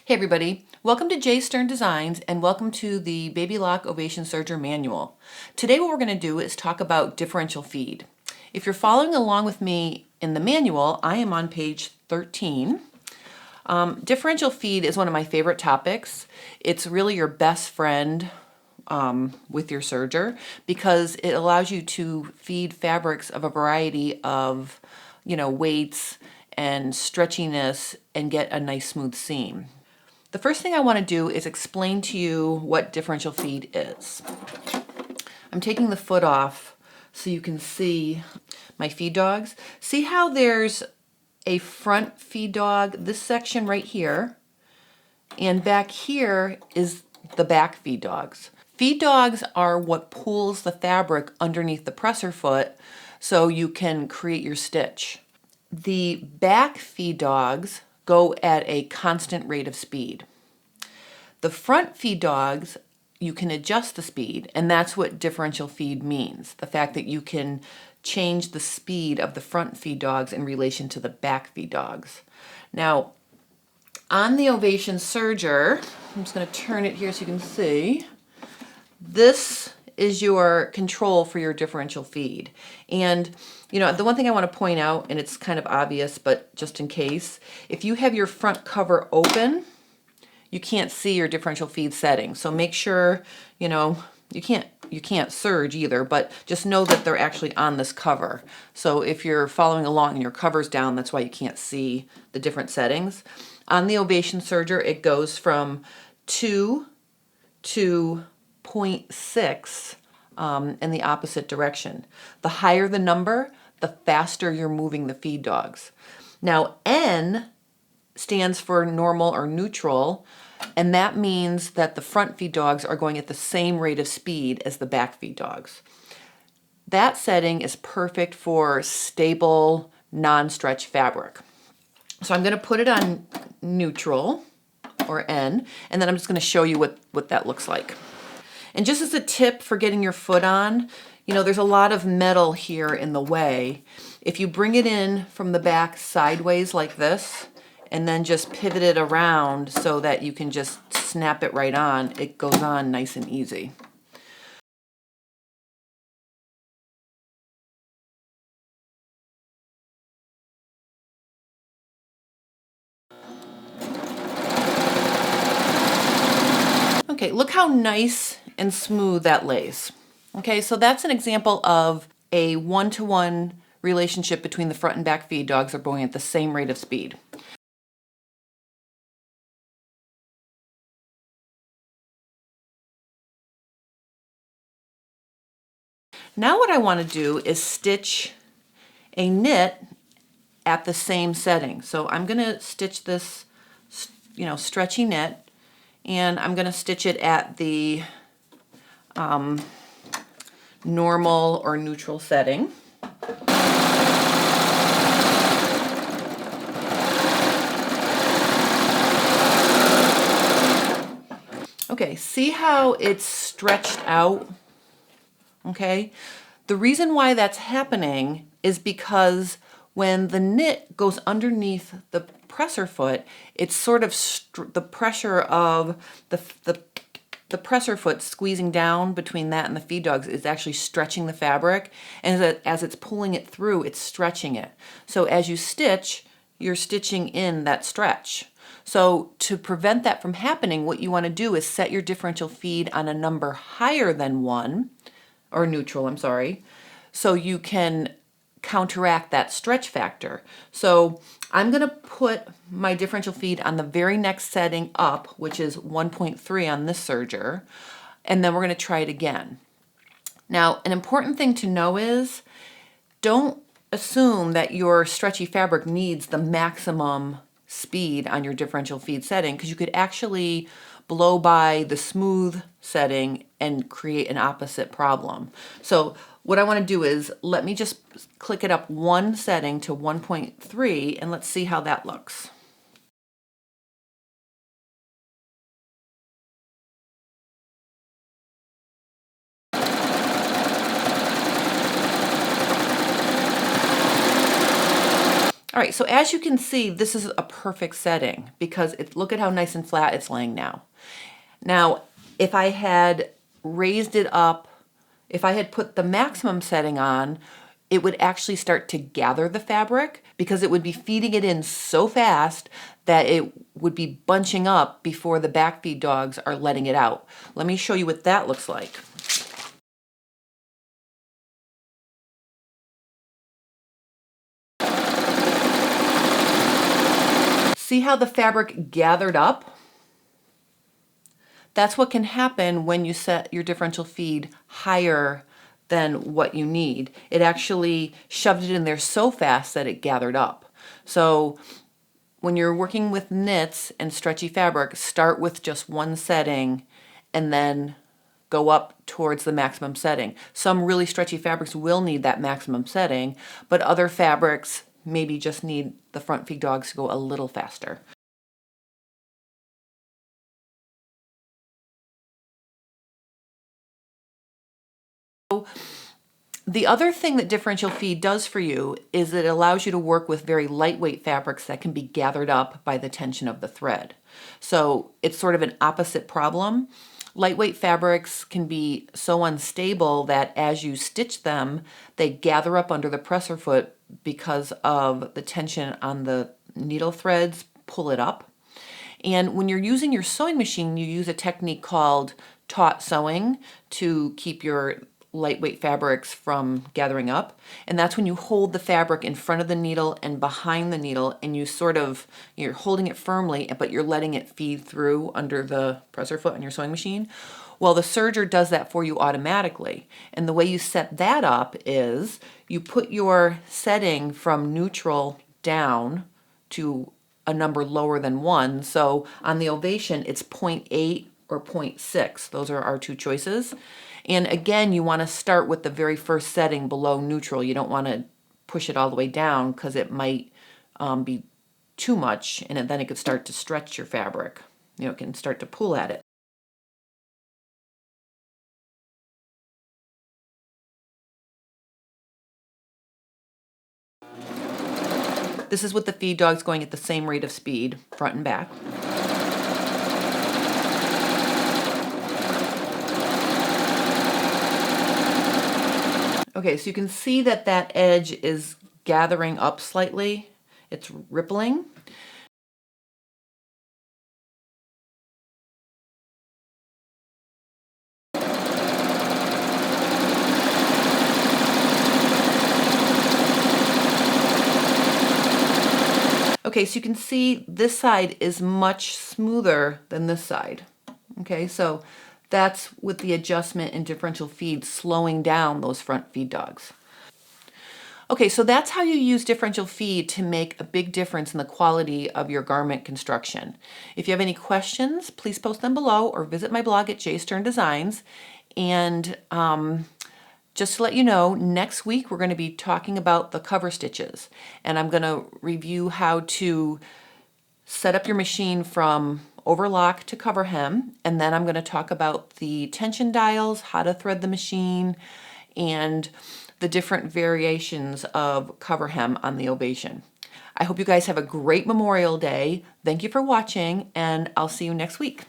Hey everybody, welcome to J Stern Designs and welcome to the BabyLock Ovation Serger manual. Today what we're going to do is talk about differential feed. If you're following along with me in the manual, I am on page 13. Differential feed is one of my favorite topics. It's really your best friend with your serger because it allows you to feed fabrics of a variety of, weights and stretchiness and get a nice smooth seam. The first thing I want to do is explain to you what differential feed is. I'm taking the foot off so you can see my feed dogs. See how there's a front feed dog, this section right here, and back here is the back feed dogs. Feed dogs are what pulls the fabric underneath the presser foot so you can create your stitch. The back feed dogs go at a constant rate of speed. The front feed dogs, you can adjust the speed, and that's what differential feed means. The fact that you can change the speed of the front feed dogs in relation to the back feed dogs. Now, on the Ovation Serger, I'm just going to turn it here so you can see, this is your control for your differential feed. And the one thing I want to point out, and it's kind of obvious, but just in case, if you have your front cover open, you can't see your differential feed setting. So make sure, you can't serge either, but just know that they're actually on this cover. So if you're following along and your cover's down, that's why you can't see the different settings. On the Ovation Serger, it goes from 2 to 0.6 in the opposite direction. The higher the number, the faster you're moving the feed dogs. Now, N stands for normal or neutral, and that means that the front feed dogs are going at the same rate of speed as the back feed dogs. That setting is perfect for stable, non-stretch fabric. So I'm going to put it on neutral, or N, and then I'm just going to show you what that looks like. And just as a tip for getting your foot on, there's a lot of metal here in the way. If you bring it in from the back sideways like this, and then just pivot it around so that you can just snap it right on, it goes on nice and easy. Okay, look how nice and smooth that lays. Okay, so that's an example of a one-to-one relationship between the front and back feed dogs are going at the same rate of speed. Now what I want to do is stitch a knit at the same setting. So I'm going to stitch this, stretchy knit, and I'm going to stitch it at the normal or neutral setting. Okay, see how it's stretched out? Okay, the reason why that's happening is because when the knit goes underneath the presser foot, it's sort of the pressure of the presser foot squeezing down between that and the feed dogs is actually stretching the fabric, and as it's pulling it through, it's stretching it. So as you stitch, you're stitching in that stretch. So to prevent that from happening, what you want to do is set your differential feed on a number higher than 1, or neutral, I'm sorry, so you can counteract that stretch factor. So I'm going to put my differential feed on the very next setting up, which is 1.3 on this serger, and then we're going to try it again. Now, an important thing to know is don't assume that your stretchy fabric needs the maximum speed on your differential feed setting, because you could actually blow by the smooth setting and create an opposite problem. So what I want to do is let me just click it up one setting to 1.3 and let's see how that looks. All right, so as you can see, this is a perfect setting because look at how nice and flat it's laying now. Now, if I had raised it up, if I had put the maximum setting on, it would actually start to gather the fabric because it would be feeding it in so fast that it would be bunching up before the back feed dogs are letting it out. Let me show you what that looks like. See how the fabric gathered up? That's what can happen when you set your differential feed higher than what you need. It actually shoved it in there so fast that it gathered up. So when you're working with knits and stretchy fabric, start with just one setting and then go up towards the maximum setting. Some really stretchy fabrics will need that maximum setting, but other fabrics maybe just need the front feed dogs to go a little faster. The other thing that differential feed does for you is it allows you to work with very lightweight fabrics that can be gathered up by the tension of the thread. So it's sort of an opposite problem. Lightweight fabrics can be so unstable that as you stitch them, they gather up under the presser foot because of the tension on the needle threads pull it up. And when you're using your sewing machine, you use a technique called taut sewing to keep your lightweight fabrics from gathering up. And that's when you hold the fabric in front of the needle and behind the needle, and you're holding it firmly, but you're letting it feed through under the presser foot on your sewing machine. Well, the serger does that for you automatically. And the way you set that up is you put your setting from neutral down to a number lower than 1. So on the Ovation, it's 0.8 or 0.6. Those are our two choices. And again, you want to start with the very first setting below neutral. You don't want to push it all the way down because it might be too much, and then it could start to stretch your fabric. It can start to pull at it. This is with the feed dogs going at the same rate of speed, front and back. Okay, so you can see that that edge is gathering up slightly. It's rippling. Okay, so you can see this side is much smoother than this side. Okay, so that's with the adjustment in differential feed slowing down those front feed dogs. Okay, so that's how you use differential feed to make a big difference in the quality of your garment construction. If you have any questions, please post them below or visit my blog at Stern Designs. And just to let you know, next week we're going to be talking about the cover stitches. And I'm going to review how to set up your machine from overlock to cover hem, and then I'm going to talk about the tension dials, how to thread the machine, and the different variations of cover hem on the Ovation. I hope you guys have a great Memorial Day. Thank you for watching, and I'll see you next week.